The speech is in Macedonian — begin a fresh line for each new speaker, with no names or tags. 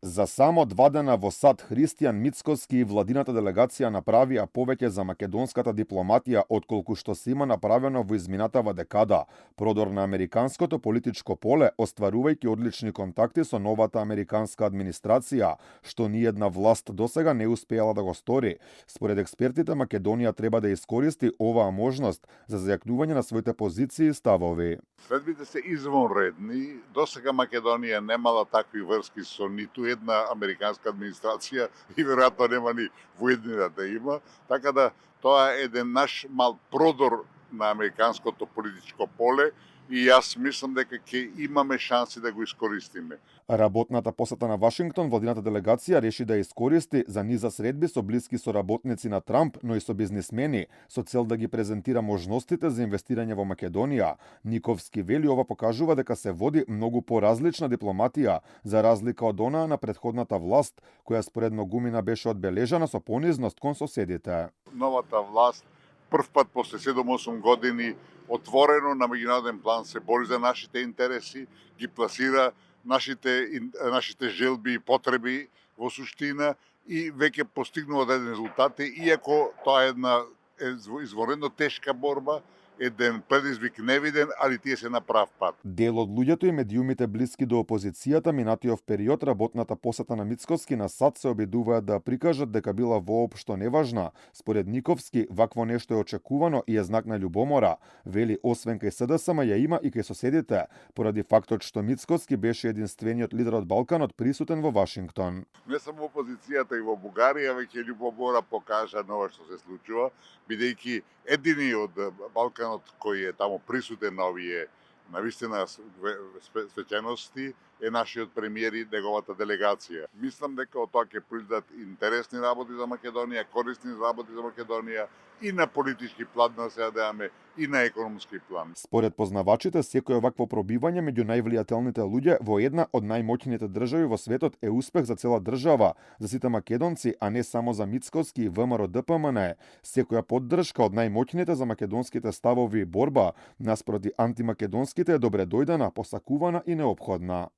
За само 2 дена во САД Христијан Мицкоски и владината делегација направија повеќе за македонската дипломатија отколку што се има направено во изминатава декада, продор на американското политичко поле, остварувајќи одлични контакти со новата американска администрација, што ниедна власт досега не успеала да го стори. Според експертите, Македонија треба да искористи оваа можност за зајакнување на своите позиции и ставови.
Следбите се извонредни. Досега Македонија немала такви врски со ниту една американска администрација и веројатно нема ни во еднина да има. Така да тоа е еден наш мал продор на американското политичко поле и јас мислам дека ќе имаме шанси да го искористиме.
Работната посета на Вашингтон, владината делегација реши да ја искористи за низа средби со блиски соработници на Трамп, но и со бизнисмени, со цел да ги презентира можностите за инвестирање во Македонија. Никовски вели ова покажува дека се води многу поразлична дипломатија, за разлика од онаа на претходната власт, која според многумина беше одбележана со понизност кон соседите.
Новата власт прв пат после 7-8 години отворено на меѓународен план се бори за нашите интереси, ги пласира нашите желби и потреби во суштина и веќе постигнува одредени резултати, иако тоа е една извонредно тешка борба, еден предизвик невиден, али тие се на прав пат.
Дел од луѓето и медиумите блиски до опозицијата минатиот период работната посета на Мицкоски на САД се обидуваат да прикажат дека била воопшто неважна. Според Никовски, вакво нешто е очекувано и е знак на љубомора. Вели, освен кај СДСМ ја има и кај соседите, поради фактот што Мицкоски беше единствениот лидер од Балканот присутен во Вашингтон.
Не само опозицијата и во Бугарија веќе љубомора покажа на ова што се случува, бидејќи единиот Балканот кој е таму присутен на овие навистина свечености е нашиот премиер и неговата делегација. Мислам дека од тоа ќе произлезат интересни работи за Македонија, корисни работи за Македонија и на политички план да се надеваме и на економски план.
Според познавачите, секој вакво пробивање меѓу највлијателните луѓе во една од најмоќните држави во светот е успех за цела држава, за сите македонци, а не само за Мицкоски и ВМРО ДПМН. Секоја поддршка од најмоќните за македонските ставови и борба наспроти антимакедонските е добре дојдена, посакувана и неопходна.